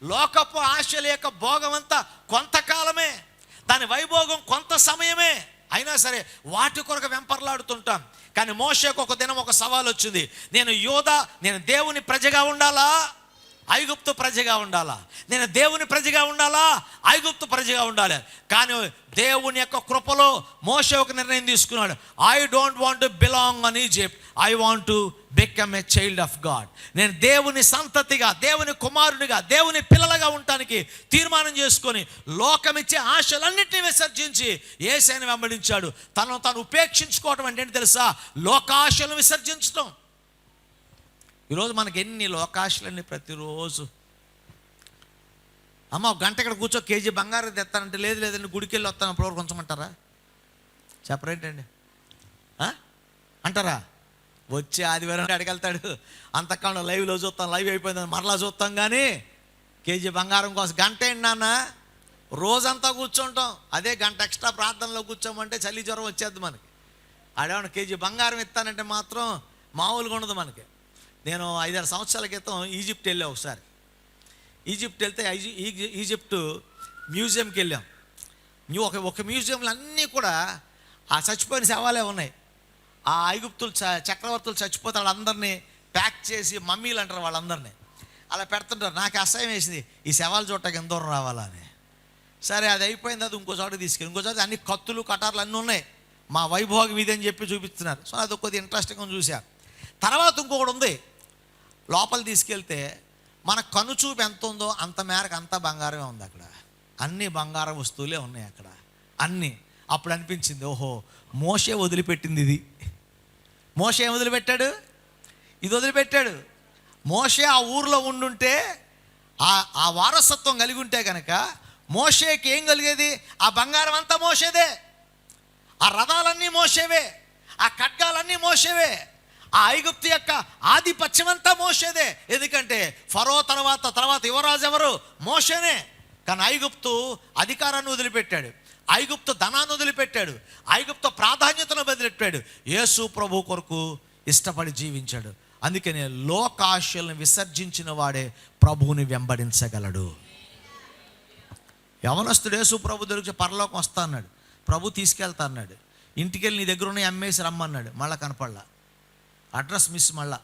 లోకపు ఆశల యొక్క భోగం అంతా కొంతకాలమే. దాని వైభోగం కొంత సమయమే. అయినా సరే వాటి కొరకు వెంపర్లాడుతుంటాం. కానీ మోషేకు ఒక దినం ఒక సవాల్ వచ్చింది. నేను దేవుని ప్రజగా ఉండాలా, ఐగుప్తు ప్రజగా ఉండాలా? నేను దేవుని ప్రజగా ఉండాలా, ఐగుప్తు ప్రజగా ఉండాలి? కానీ దేవుని యొక్క కృపలో మోషే ఒక నిర్ణయం తీసుకున్నాడు. I don't want to belong on Egypt, I want to become a child of God. నేను దేవుని సంతతిగా, దేవుని కుమారునిగా, దేవుని పిల్లలుగా ఉండటానికి తీర్మానం చేసుకొని లోకమిచ్చే ఆశలన్నింటినీ విసర్జించి యేసుని వెంబడించాడు. తను ఉపేక్షించుకోవటం అంటే ఏంటి తెలుసా? లోకాశలను విసర్జించడం. ఈరోజు మనకి ఎన్ని లోకాశలన్నీ ప్రతిరోజు. అమ్మ ఒక గంట ఇక్కడ కూర్చో, కేజీ బంగారం తెస్తానంటే లేదండి గుడికి వెళ్ళి వస్తాను అప్పుడు కొంచెమంటారా? చెప్పరేంటండి అంటారా? వచ్చే ఆదివారం అడిగెళ్తాడు, అంతకాలం లైవ్లో చూస్తాం, లైవ్ అయిపోయిందని మరలా చూస్తాం. కానీ కేజీ బంగారం కోసం గంట ఏంటి నాన్న? రోజంతా కూర్చుంటాం. అదే గంట ఎక్స్ట్రా ప్రార్థనలో కూర్చోమంటే చలి జ్వరం వచ్చేద్ది మనకి. ఆడేమన్నా కేజీ బంగారం ఇస్తానంటే మాత్రం మామూలుగా ఉండదు మనకి. నేను 5-6 సంవత్సరాల క్రితం ఈజిప్ట్ వెళ్ళా ఒకసారి. ఈజిప్ట్ వెళ్తే ఈజిప్ట్ మ్యూజియంకి వెళ్ళాం. ఒక మ్యూజియంలో అన్నీ కూడా ఆ చచ్చిపోయిన శవాలే ఉన్నాయి. ఆ ఐగుప్తులు చక్రవర్తులు చచ్చిపోతే వాళ్ళందరినీ ప్యాక్ చేసి మమ్మీలు అంటారు, వాళ్ళందరినీ అలా పెడుతుంటారు. నాకు అసహ్యం వేసింది, ఈ శవాలు చూడటానికి ఎంత దూరం రావాలా అని. సరే అది అయిపోయింది, అది ఇంకో చోట తీసుకెళ్ళి, ఇంకో చోట అన్ని కత్తులు కటార్లు అన్నీ ఉన్నాయి. మా వైభోగం ఇదని చెప్పి చూపిస్తున్నారు. సో అది కొద్దిగా ఇంట్రెస్టింగ్గా చూసా. తర్వాత ఇంకొకటి ఉంది. లోపల తీసుకెళ్తే మన కనుచూపు ఎంత ఉందో అంత మేరకు అంతా బంగారమే ఉంది అక్కడ. అన్ని బంగారం వస్తువులే ఉన్నాయి అక్కడ అన్నీ. అప్పుడు అనిపించింది, ఓహో మోషే వదిలిపెట్టింది ఇది. మోషే ఏం వదిలిపెట్టాడు? ఇది వదిలిపెట్టాడు. మోషే ఆ ఊర్లో ఉండుంటే, ఆ వారసత్వం కలిగి ఉంటే కనుక మోషేకి ఏం కలిగేది? ఆ బంగారం అంతా మోషేదే, ఆ రథాలన్నీ మోషేవే, ఆ ఖడ్గాలన్నీ మోషేవే, ఆ ఐగుప్తు యొక్క ఆధిపత్యం అంతా మోషేదే. ఎందుకంటే ఫరో తర్వాత యువరాజు ఎవరు? మోషేనే. కానీ ఐగుప్తు అధికారాన్ని వదిలిపెట్టాడు, ఐగుప్తు ధనాన్ని వదిలిపెట్టాడు, ఐగుప్తు ప్రాధాన్యతను వదిలిపెట్టాడు. యేసు ప్రభు కొరకు ఇష్టపడి జీవించాడు. అందుకనే లోకాశలను విసర్జించిన వాడే ప్రభువుని వెంబడించగలడు. యవనస్తుడు యేసు ప్రభు దగ్గరికి పరలోకం వస్తా అన్నాడు, ప్రభు తీసుకెళ్తా అన్నాడు. ఇంటికెళ్ళి నీ దగ్గర ఉన్న అమ్మేసి రమ్మన్నాడు, మళ్ళీ కనపడలా. అడ్రస్ మిస్, మళ్ళా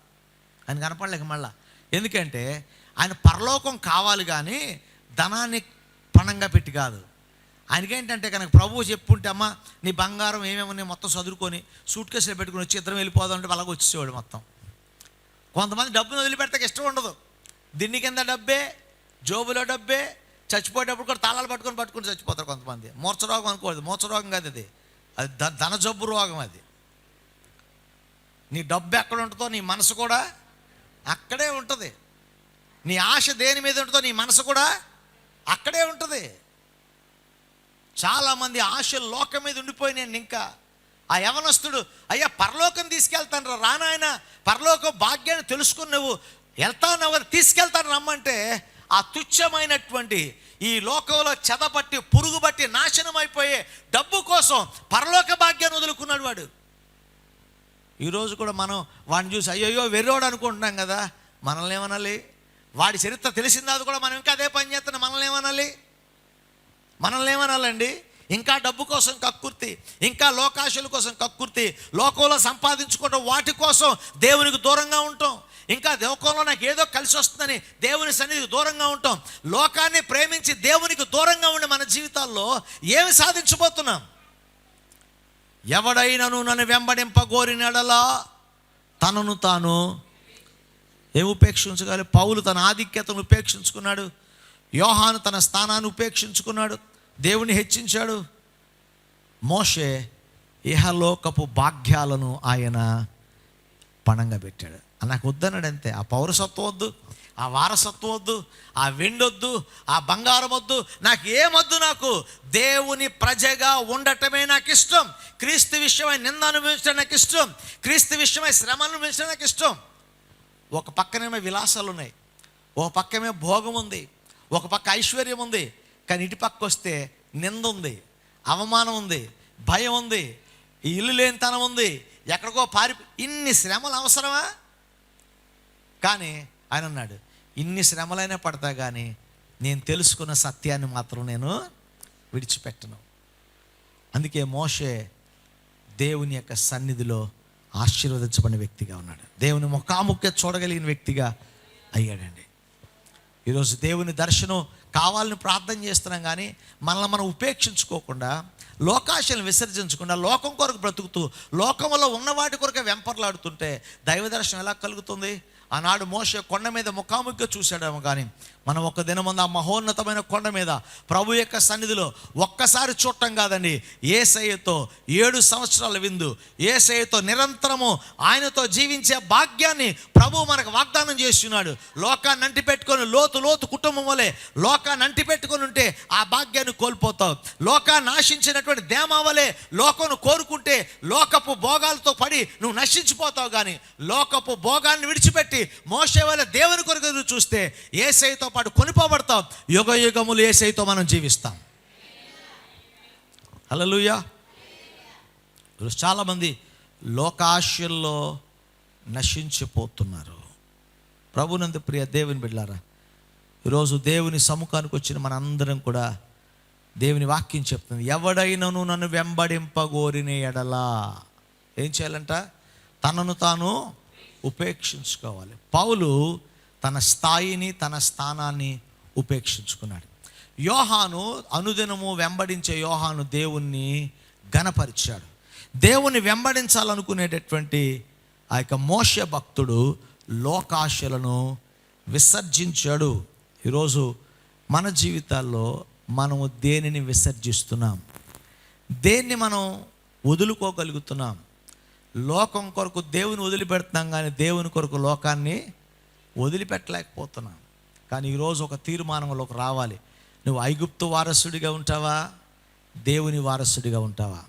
ఆయన కనపడలేక మళ్ళా. ఎందుకంటే ఆయన పరలోకం కావాలి కానీ ధనాన్ని పణంగా పెట్టి కాదు. ఆయనకేంటంటే కనుక ప్రభువు చెప్పుంటే, అమ్మ నీ బంగారం ఏమేమి మొత్తం చదువుకొని సూట్ కేసులో పెట్టుకుని వచ్చి ఇద్దరం వెళ్ళిపోదాం అంటే అలాగ వచ్చేసేవాడు మొత్తం. కొంతమంది డబ్బును వదిలిపెడతాకి ఇష్టం ఉండదు. దిన్ని కింద డబ్బే, జోబులో డబ్బే, చచ్చిపోయేటప్పుడు కూడా తాళాలు పట్టుకొని చచ్చిపోతారు కొంతమంది. మూర్ఛ రోగం అనుకోదు, మూర్ఛ రోగం కాదు అది, అది ధన జబ్బు రోగం. అది నీ డబ్బు ఎక్కడ ఉంటుందో నీ మనసు కూడా అక్కడే ఉంటుంది. నీ ఆశ దేని మీద ఉంటుందో నీ మనసు కూడా అక్కడే ఉంటుంది. చాలామంది ఆశలు లోకం మీద ఉండిపోయినాయండి. ఇంకా ఆ యవనస్తుడు, అయ్యా పరలోకం తీసుకెళ్తాను రానాయన, పరలోకం భాగ్యాన్ని తెలుసుకుని నువ్వు వెళ్తాను, తీసుకెళ్తాను రమ్మంటే, ఆ తుచ్చమైనటువంటి ఈ లోకంలో చెదపట్టి పురుగుబట్టి నాశనం అయిపోయే డబ్బు కోసం పరలోక భాగ్యాన్ని వదులుకున్నాడు వాడు. ఈరోజు కూడా మనం వాడిని చూసి అయ్యో వెర్రోడు అనుకుంటున్నాం కదా. మనల్ని ఏమనాలి? వాడి చరిత్ర తెలిసిందా అది కూడా మనం ఇంకా అదే పని చేస్తున్నాం. మనల్ని ఏమనాలండి? ఇంకా డబ్బు కోసం కక్కుర్తి, ఇంకా లోకాశల కోసం కక్కుర్తి, లోకంలో సంపాదించుకోవడం వాటి కోసం దేవునికి దూరంగా ఉంటాం. ఇంకా లోకంలో నాకు ఏదో కలిసి వస్తుందని దేవుని సన్నిధికి దూరంగా ఉంటాం. లోకాన్ని ప్రేమించి దేవునికి దూరంగా ఉండి మన జీవితాల్లో ఏమి సాధించబోతున్నాం? ఎవడైనను నన్ను వెంబడింపగోరినడలా తనను తాను ఉపేక్షించగలి. పౌలు తన ఆధిక్యతను ఉపేక్షించుకున్నాడు. యోహాను తన స్థానాన్ని ఉపేక్షించుకున్నాడు, దేవుని హెచ్చించాడు. మోషే ఇహలోకపు భాగ్యాలను ఆయన పణంగా పెట్టాడు. నాకు వద్దన్నాడు అంతే. ఆ పౌరసత్వం వద్దు, ఆ వారసత్వం వద్దు, ఆ వెండొద్దు, ఆ బంగారం వద్దు, నాకు ఏమొద్దు. నాకు దేవుని ప్రజగా ఉండటమే నాకు ఇష్టం. క్రీస్తు విషయమై నింద అనుభవించడం నాకు ఇష్టం. క్రీస్తు విషయమై శ్రమ అనుభవించడం నాకు ఇష్టం. ఒక పక్కనేమో విలాసాలు ఉన్నాయి, ఒక పక్కనే భోగం ఉంది, ఒక పక్క ఐశ్వర్యం ఉంది. కానీ ఇటు పక్క వస్తే నింద ఉంది, అవమానం ఉంది, భయం ఉంది, ఈ ఇల్లు లేనితనం ఉంది, ఎక్కడికో ఇన్ని శ్రమలు అవసరమా? కానీ ఆయన అన్నాడు, ఇన్ని శ్రమలైనా పడతా కానీ నేను తెలుసుకున్న సత్యాన్ని మాత్రం నేను విడిచిపెట్టను. అందుకే మోషే దేవుని యొక్క సన్నిధిలో ఆశీర్వదించబడిన వ్యక్తిగా ఉన్నాడు. దేవుని ముఖాముఖి చూడగలిగిన వ్యక్తిగా అయ్యాడండి. ఈరోజు దేవుని దర్శనం కావాలని ప్రార్థన చేస్తున్నాం, కానీ మనల్ని మనం ఉపేక్షించుకోకుండా, లోకాశలను విసర్జించకుండా, లోకం కొరకు బ్రతుకుతూ లోకంలో ఉన్న వాటి కొరకు వెంపర్లాడుతుంటే దైవ దర్శనం ఎలా కలుగుతుంది? ఆనాడు మోషే కొండ మీద ముఖాముఖిగా చూశాడేమో, కానీ మనం ఒక దినముందు ఆ మహోన్నతమైన కొండ మీద ప్రభు యొక్క సన్నిధిలో ఒక్కసారి చూడటం కాదండి, యేసయ్యతో 7 సంవత్సరాల విందు, యేసయ్యతో నిరంతరము ఆయనతో జీవించే భాగ్యాన్ని ప్రభు మనకు వాగ్దానం చేస్తున్నాడు. లోకాన్ని అంటిపెట్టుకొని లోతు కుటుంబం వలె లోకాన్ని అంటిపెట్టుకొని ఉంటే ఆ భాగ్యాన్ని కోల్పోతావు. లోకాన్ని ఆశించినటువంటి దేమా వలె లోకం కోరుకుంటే లోకపు భోగాలతో పడి నువ్వు నశించిపోతావు. కానీ లోకపు భోగాన్ని విడిచిపెట్టి మోషే వలె దేవుని కొరకు చూస్తే యేసయ్యతో పాటు కొనిపోబడతాం. యుగ యుగములు యేసయ్యతో మనం జీవిస్తాం. హల్లెలూయా. చాలామంది లోకాశల్లో నశించిపోతున్నారు. ప్రభునందు ప్రియ దేవుని బిడ్డలారా, ఈరోజు దేవుని సముఖానికి వచ్చిన మనందరం కూడా దేవుని వాక్యం చెప్తుంది, ఎవడైనను నన్ను వెంబడింపగోరిన ఎడలా ఏం చేయాలంట? తనను తాను ఉపేక్షించుకోవాలి. పౌలు తన స్థాయిని, తన స్థానాన్ని ఉపేక్షించుకున్నాడు. యోహాను అనుదినము వెంబడించే యోహాను దేవుణ్ణి ఘనపరిచాడు. దేవుని వెంబడించాలనుకునేటటువంటి ఆ యొక్క మోషే భక్తుడు లోకాశలను విసర్జించాడు. ఈరోజు మన జీవితాల్లో మనము దేనిని విసర్జిస్తున్నాం? దేన్ని మనం వదులుకోగలుగుతున్నాం? లోకం కొరకు దేవుని వదిలిపెడుతున్నాం, కానీ దేవుని కొరకు లోకాన్ని వదిలిపెట్టలేకపోతున్నాం. కానీ ఈరోజు ఒక తీర్మానంలోకి రావాలి. నువ్వు ఐగుప్తు వారసుడిగా ఉంటావా? దేవుని వారసుడిగా ఉంటావా?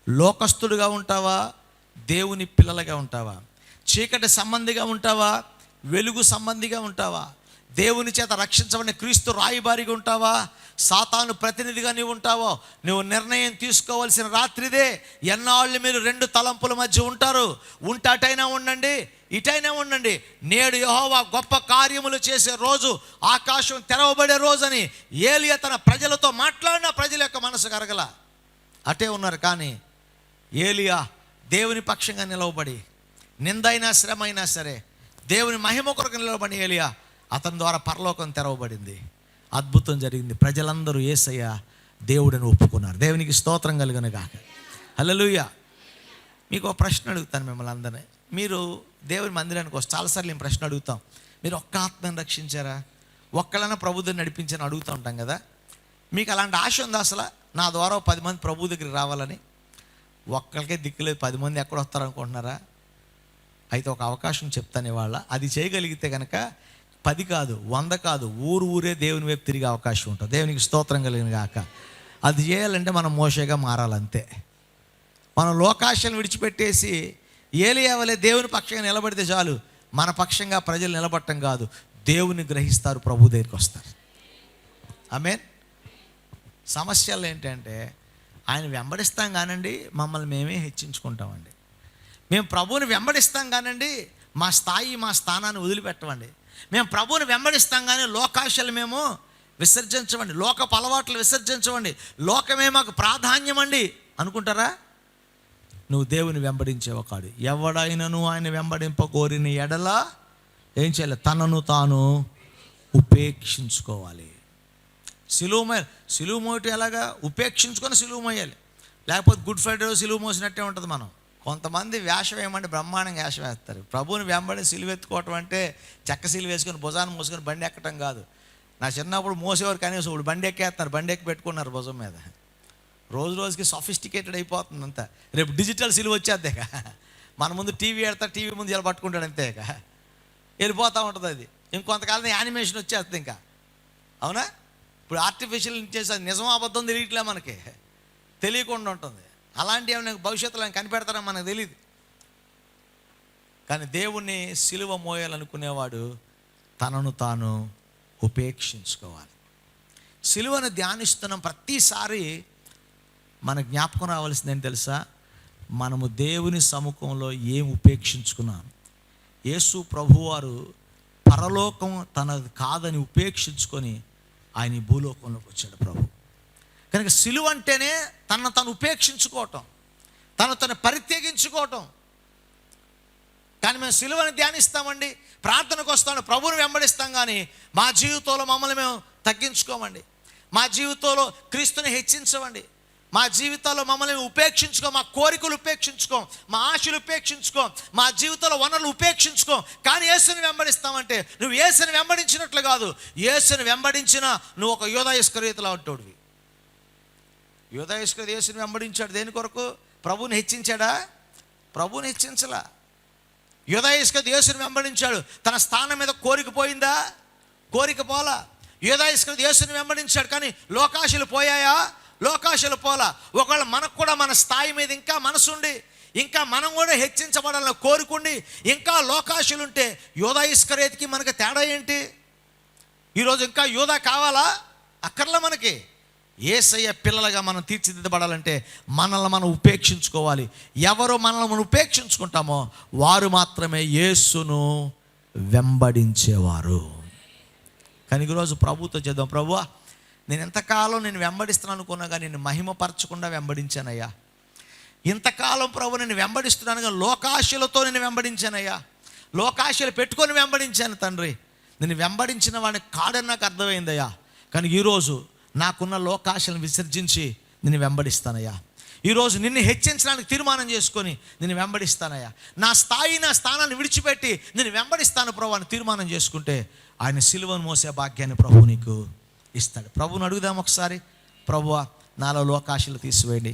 లోకస్తుడిగా ఉంటావా? దేవుని పిల్లలుగా ఉంటావా? చీకటి సంబంధిగా ఉంటావా? వెలుగు సంబంధిగా ఉంటావా? దేవుని చేత రక్షించబడిన క్రీస్తు రాయబారిగా ఉంటావా? సాతాను ప్రతినిధిగా నీవు ఉంటావో? నువ్వు నిర్ణయం తీసుకోవాల్సిన రాత్రిదే. ఎన్నాళ్ళు మీరు 2 తలంపుల మధ్య ఉంటారు? అటైనా ఉండండి, ఇటైనా ఉండండి. నేడు యెహోవా గొప్ప కార్యములు చేసే రోజు, ఆకాశం తెరవబడే రోజని ఏలియా తన ప్రజలతో మాట్లాడిన ప్రజల యొక్క మనసు కరగల. అటే ఉన్నారు. కానీ ఏలియా దేవుని పక్షంగా నిలవబడి, నిందైనా శ్రమ అయినా సరే దేవుని మహిమ కొరకు నిలవబడి ఏలియా, అతని ద్వారా పరలోకం తెరవబడింది. అద్భుతం జరిగింది. ప్రజలందరూ యేసయ్య దేవుడని ఒప్పుకున్నారు. దేవునికి స్తోత్రం కలుగును గాక. హల్లెలూయా. మీకు ఒక ప్రశ్న అడుగుతాను మిమ్మల్ని అందరినీ. మీరు దేవుని మందిరానికి వస్తే చాలాసార్లు నేను ప్రశ్న అడుగుతాం, మీరు ఒక్క ఆత్మని రక్షించారా, ఒక్కళ్ళన్నా ప్రభుత్వం నడిపించని అడుగుతూ ఉంటాం కదా. మీకు అలాంటి ఆశ ఉందా అసలు? నా ద్వారా 10 మంది ప్రభు దగ్గరికి రావాలని. ఒక్కరికే దిక్కులేదు, 10 మంది ఎక్కడ వస్తారనుకుంటున్నారా? అయితే ఒక అవకాశం చెప్తాను ఇవాళ. అది చేయగలిగితే కనుక 10 కాదు, 100 కాదు, ఊరే దేవుని వైపు తిరిగే అవకాశం ఉంటుంది. దేవునికి స్తోత్రం కలిగిన గాక. అది చేయాలంటే మనం మోషేగా మారాలంతే. మనం లోకాశలను విడిచిపెట్టేసి ఏలియా వలె దేవుని పక్షంగా నిలబడితే చాలు. మన పక్షంగా ప్రజలు నిలబడటం కాదు, దేవుని గ్రహిస్తారు, ప్రభు దగ్గరికి వస్తారు. ఆమేన్. సమస్యలు ఏంటంటే ఆయన వెంబడిస్తాం కానండి, మమ్మల్ని మేమే హెచ్చించుకుంటామండి. మేము ప్రభువుని వెంబడిస్తాం కానండి, మా స్థాయి మా స్థానాన్ని వదిలిపెట్టమండి. మేము ప్రభువుని వెంబడిస్తాం కానీ లోకాశలు మేము విసర్జించమండి, లోకపు అలవాట్లు విసర్జించమండి, లోకమే మాకు ప్రాధాన్యమండి అనుకుంటారా? నువ్వు దేవుని వెంబడించేవ కాదు. ఎవడైనను ఆయన వెంబడింపకోరిన ఎడల ఏం చేయాలి? తనను తాను ఉపేక్షించుకోవాలి. సిలువ మోయటం ఎలాగా? ఉపేక్షించుకొని సిలువ మోయాలి. లేకపోతే గుడ్ ఫ్రైడే సిలువ మోసినట్టే ఉంటుంది. మనం కొంతమంది వేషం ఏమంటే బ్రహ్మాండంగా వేషం వేస్తారు. ప్రభువుని వెంబడి సిలువ ఎత్తుకోవటం అంటే చెక్క సిలువ వేసుకొని భుజాన్ని మోసుకొని బండి ఎక్కటం కాదు. నా చిన్నప్పుడు మోసేవారు కనీసం ఇప్పుడు బండి ఎక్కేస్తున్నారు, బండి ఎక్కి పెట్టుకున్నారు భుజం మీద. రోజుకి సఫిస్టికేటెడ్ అయిపోతుంది అంతా. రేపు డిజిటల్ సిలువ వచ్చేద్దాక మన ముందు టీవీ పెడతారు, టీవీ ముందు ఇలా పట్టుకుంటాడు అంతేక వెళ్ళిపోతూ ఉంటుంది. అది ఇంకొంతకాలం యానిమేషన్ వచ్చేస్తుంది ఇంకా. అవునా? ఇప్పుడు ఆర్టిఫిషియల్ చేసి నిజం అబద్ధం తెలియట్లే, మనకి తెలియకుండా ఉంటుంది. అలాంటివి ఏమైనా భవిష్యత్తులో కనిపెడతారని మనకు తెలియదు. కానీ దేవుణ్ణి సిలువ మోయాలనుకునేవాడు తనను తాను ఉపేక్షించుకోవాలి. సిలువను ధ్యానిస్తున్న ప్రతిసారి మన జ్ఞాపకం రావాల్సింది ఏంటి తెలుసా? మనము దేవుని సముఖంలో ఏం ఉపేక్షించుకున్నాం. యేసు ప్రభువారు పరలోకం తనది కాదని ఉపేక్షించుకొని ఆయన ఈ భూలోకంలోకి వచ్చాడు ప్రభు. కనుక సిలువ అంటేనే తను ఉపేక్షించుకోవటం, తను పరిత్యజించుకోవటం. కానీ మేము సిలువని ధ్యానిస్తామండి, ప్రార్థనకు వస్తామండి, ప్రభువుని వెంబడిస్తాం, కానీ మా జీవితంలో మమ్మల్ని మేము తగ్గించుకోమండి, మా జీవితంలో క్రీస్తుని హెచ్చించమండి, మా జీవితాల్లో మమ్మల్ని ఉపేక్షించుకో, మా కోరికలు ఉపేక్షించుకోం, మా ఆశలు ఉపేక్షించుకోం, మా జీవితంలో వనరులు ఉపేక్షించుకోం. కానీ యేసుని వెంబడిస్తామంటే నువ్వు యేసుని వెంబడించినట్లు కాదు. యేసుని వెంబడించిన నువ్వు ఒక యూదా ఇస్కరియోతులా ఉంటాడువి. యూదా ఇస్కరియోతు యేసుని వెంబడించాడు దేని కొరకు? ప్రభువుని హెచ్చించాడా? ప్రభువుని హెచ్చించలా. యూదా ఇస్కరియోతు యేసుని వెంబడించాడు. తన స్థానం మీద కోరిక పోయిందా? కోరిక పోలా. యూదా ఇస్కరియోతు యేసుని వెంబడించాడు, కానీ లోకాశలు పోయాయా? లోకాశలు పోలా. ఒకవేళ మనకు కూడా మన స్థాయి మీద ఇంకా మనసుండి, ఇంకా మనం కూడా హెచ్చించబడాలని కోరుకుండి, ఇంకా లోకాశలు ఉంటే యూదా ఇస్కరియోతుకి మనకి తేడా ఏంటి? ఈరోజు ఇంకా యూదా కావాలా? అక్కర్లా. మనకి యేసయ్య పిల్లలుగా మనం తీర్చిదిద్దబడాలంటే మనల్ని మనం ఉపేక్షించుకోవాలి. ఎవరు మనల్ని మనం ఉపేక్షించుకుంటామో వారు మాత్రమే యేసును వెంబడించేవారు. కానీ ఈరోజు ప్రభుతో చేద్దాం, ప్రభువా నేను ఎంతకాలం నేను వెంబడిస్తున్నాను అనుకున్నా కానీ నేను మహిమపరచకుండా వెంబడించానయ్యా. ఇంతకాలం ప్రభు నేను వెంబడిస్తున్నాను కానీ లోకాశలతో నేను వెంబడించానయ్యా, లోకాశలు పెట్టుకొని వెంబడించాను తండ్రి. నేను వెంబడించిన వాడిని కాడని నాకు అర్థమైందయ్యా. కానీ ఈరోజు నాకున్న లోకాశలను విసర్జించి నేను వెంబడిస్తానయ్యా. ఈరోజు నిన్ను హెచ్చించడానికి తీర్మానం చేసుకొని నేను వెంబడిస్తానయ్యా. నా స్థాయి నా స్థానాన్ని విడిచిపెట్టి నేను వెంబడిస్తాను ప్రభు అని తీర్మానం చేసుకుంటే ఆయన సిలువను మోసే భాగ్యాన్ని ప్రభు నీకు ఇస్తాడు. ప్రభువుని అడుగుదాం ఒకసారి, ప్రభువా నాలో లోకాశలు తీసివేయండి,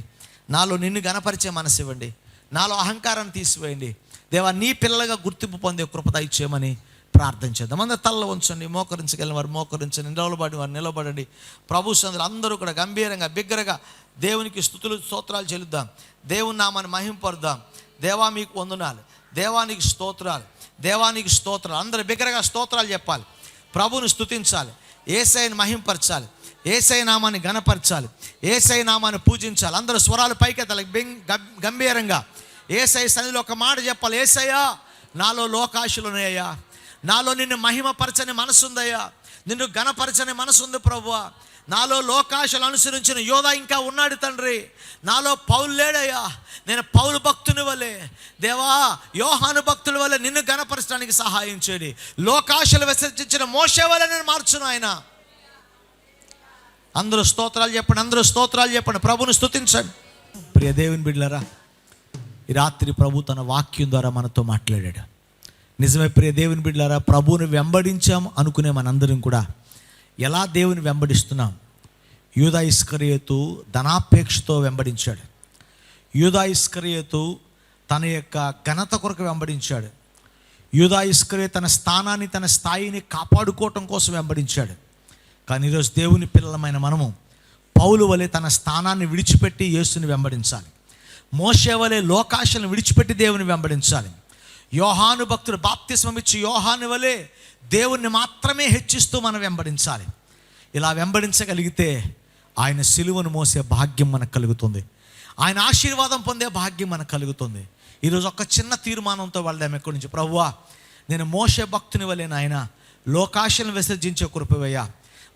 నాలో నిన్ను గణపరిచే మనసు ఇవ్వండి, నాలో అహంకారాన్ని తీసివేయండి. దేవా నీ పిల్లలుగా గుర్తింపు పొందే కృప దయచేయమని ప్రార్థన చేద్దాం. అందరూ తల్ల ఉంచండి, మోకరించగలిగిన వారు మోకరించండి, నిలబడి వారు నిలబడండి. ప్రభు సందులు అందరూ కూడా గంభీరంగా బిగ్గరగా దేవునికి స్తుతులు స్తోత్రాలు చెల్లిద్దాం, దేవుని నామాన్ని మహింపరుద్దాం. దేవా మీకు వందనాలు, దేవానికి స్తోత్రాలు, దేవానికి స్తోత్రాలు. అందరూ బిగ్గరగా స్తోత్రాలు చెప్పాలి, ప్రభువుని స్తుతించాలి, యేసయ్యని మహింపరచాలి, యేసయ్య నామాన్ని ఘనపరచాలి, యేసయ్య నామాన్ని పూజించాలి. అందరూ స్వరాలు పైకెత్తాలి గంభీరంగా. యేసయ్య సన్నిధిలో ఒక మాట చెప్పాలి, యేసయ్యా నాలో లోకాశలు ఉన్నాయ్యా, నాలో నిన్ను మహిమపరచని మనసు ఉందయ్యా, నిన్ను ఘనపరచని మనసు ఉంది ప్రభువా. నాలో లోకాశలు అనుసరించిన యోధా ఇంకా ఉన్నాడు తండ్రి, నాలో పౌలు లేడయ్యా. నేను పౌలు భక్తుని వలె, దేవా యోహాను భక్తుల వలె నిన్ను ఘనపరచడానికి సహాయం చేయండి. లోకాశలు విసర్జించిన మోషే వలె నేను మార్చును ఆయన. అందరూ స్తోత్రాలు చెప్పండి, అందరూ స్తోత్రాలు చెప్పండి, ప్రభుని స్తుతించండి. ప్రియ దేవుని బిడ్డలారా, ఈ రాత్రి ప్రభు తన వాక్యం ద్వారా మనతో మాట్లాడాడు. నిజమే ప్రియ దేవుని బిడ్డలారా, ప్రభువుని వెంబడించాం అనుకునే మనందరం కూడా ఎలా దేవుని వెంబడిస్తున్నాం? యూదా ఇస్కరియోతు ధనాపేక్షతో వెంబడించాడు. యూదా ఇస్కరియోతు తన యొక్క ఘనత కొరకు వెంబడించాడు. యూదా ఇస్కరియోతు తన స్థానాన్ని, తన స్థాయిని కాపాడుకోవటం కోసం వెంబడించాడు. కానీ ఈరోజు దేవుని పిల్లలమైన మనము పౌలు వలె తన స్థానాన్ని విడిచిపెట్టి యేసుని వెంబడించాలి. మోషే వలె లోకాశలను విడిచిపెట్టి దేవుని వెంబడించాలి. యోహాను భక్తుడు బాప్తిస్మం ఇచ్చి యోహాను వలె దేవుణ్ణి మాత్రమే హెచ్చిస్తూ మనం వెంబడించాలి. ఇలా వెంబడించగలిగితే ఆయన సిలువను మోసే భాగ్యం మనకు కలుగుతుంది. ఆయన ఆశీర్వాదం పొందే భాగ్యం మనకు కలుగుతుంది. ఈరోజు ఒక చిన్న తీర్మానంతో వెళ్దాం ఎక్కడి నుంచి. ప్రభువా, నేను మోషే భక్తుని వలె నాయన లోకాశలను విసర్జించే కృపవయ్యా.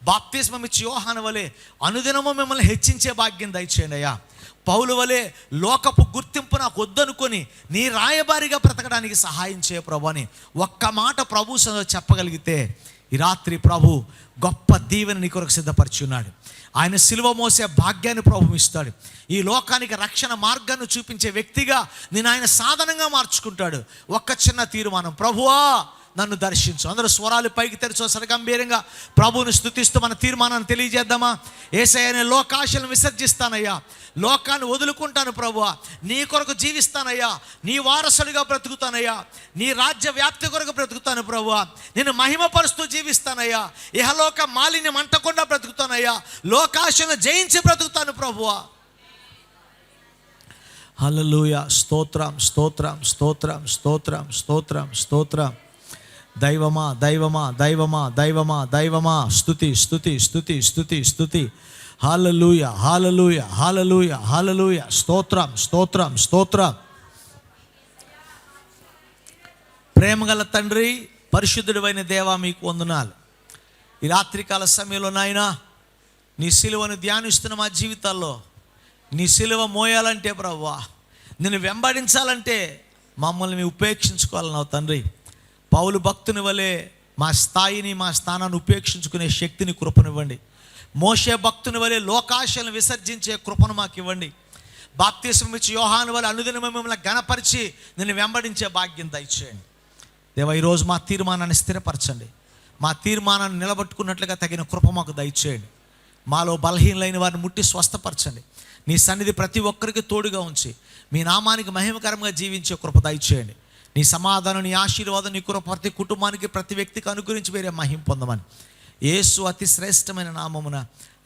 బాప్తిస్మం ఇచ్చి యోహాను వలె అనుదినము మిమ్మల్ని హెచ్చించే భాగ్యం దయచేయండి అయ్యా. పౌలు వలె లోకపు గుర్తింపు నాకు వద్దనుకొని నీ రాయబారిగా బ్రతకడానికి సహాయం చేయ ప్రభు అని ఒక్క మాట ప్రభు చెప్పగలిగితే ఈ రాత్రి ప్రభు గొప్ప దీవెన నీ కొరకు సిద్ధపరిచి ఉన్నాడు. ఆయన సిలువ మోసే భాగ్యాన్ని ప్రభు ఇస్తాడు. ఈ లోకానికి రక్షణ మార్గాన్ని చూపించే వ్యక్తిగా నేను ఆయన సాధనంగా మార్చుకుంటాడు. ఒక్క చిన్న తీర్మానం, ప్రభువా నన్ను దర్శించు. అందరూ స్వరాలు పైకి తెరిచో సరగంభీరంగా ప్రభువుని స్తుతిస్తూ మన తీర్మానాన్ని తెలియజేద్దామా? యేసయ్యా, నేను లోకాశలను విసర్జిస్తానయ్యా, లోకాన్ని వదులుకుంటాను ప్రభువా, నీ కొరకు జీవిస్తానయ్యా, నీ వారసుడిగా బ్రతుకుతానయ్యా, నీ రాజ్య వ్యాప్తి కొరకు బ్రతుకుతాను ప్రభువా, నేను మహిమపరుస్తూ జీవిస్తానయ్యా, ఇహలోక మాలిన్యం అంటకుండా బ్రతుకుతానయ్యా, లోకాశను జయించి బ్రతుకుతాను ప్రభువా. హల్లెలూయా. స్తోత్రం స్తోత్రం స్తోత్రం స్తోత్రం స్తోత్రం స్తోత్రం. దైవమా దైవమా దైవమా దైవమా దైవమా, స్తుతి స్తుతి స్తుతి స్తుతి స్తుతి. హల్లెలూయా హల్లెలూయా హల్లెలూయా హల్లెలూయా. స్తోత్రం స్తోత్రం స్తోత్రం. ప్రేమగల తండ్రి, పరిశుద్ధుడైన దేవా, మీకు వందనాలు. ఈ రాత్రికాల సమయంలో నాయనా నీ సిలువను ధ్యానిస్తున్న మా జీవితాల్లో నీ సిలువ మోయాలంటే ప్రభువా, నిన్ను వెంబడించాలంటే మమ్మల్ని ఉపేక్షించుకోవాలన్నావు తండ్రి. పౌలు భక్తుని వలె మా స్థాయిని, మా స్థానాన్ని ఉపేక్షించుకునే శక్తిని కృపనివ్వండి. మోషే భక్తుని వలె లోకాశలను విసర్జించే కృపను మాకు ఇవ్వండి. బాప్తిస్మం ఇచ్చి యోహాను వలె అనుదినము మిమ్మల్ని ఘనపరిచి నిన్ను వెంబడించే భాగ్యం దయచేయండి. దేవా, ఈరోజు మా తీర్మానాన్ని స్థిరపరచండి. మా తీర్మానాన్ని నిలబట్టుకున్నట్లుగా తగిన కృప మాకు దయచేయండి. మాలో బలహీనలైన వారిని ముట్టి స్వస్థపరచండి. నీ సన్నిధి ప్రతి ఒక్కరికి తోడుగా ఉంచి మీ నామానికి మహిమకరంగా జీవించే కృప దయచేయండి. నీ సమాధానం, నీ ఆశీర్వాదం, నీ కృప ప్రతి కుటుంబానికి, ప్రతి వ్యక్తికి అనుగురించి వేరే మహిమ పొందమని యేసు అతి శ్రేష్టమైన నామమున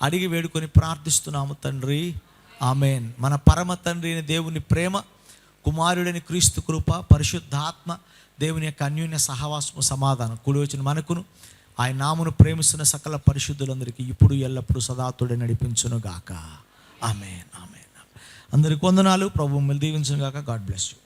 అడిగి వేడుకొని ప్రార్థిస్తున్నాము తండ్రి, ఆమేన్. మన పరమ తండ్రి అయిన దేవుని ప్రేమ, కుమారుడని క్రీస్తు కృప, పరిశుద్ధాత్మ దేవుని యొక్క అన్యోన్య సహవాసము, సమాధానం కూడి వచ్చిన మనకును ఆయన నామును ప్రేమిస్తున్న సకల పరిశుద్ధులందరికీ ఇప్పుడు ఎల్లప్పుడూ సదాతుడే నడిపించును గాక. ఆమేన్ ఆమేన్. అందరికి వందనాలు. ప్రభువు మిమ్మల్ని దీవించును గాక. God bless you.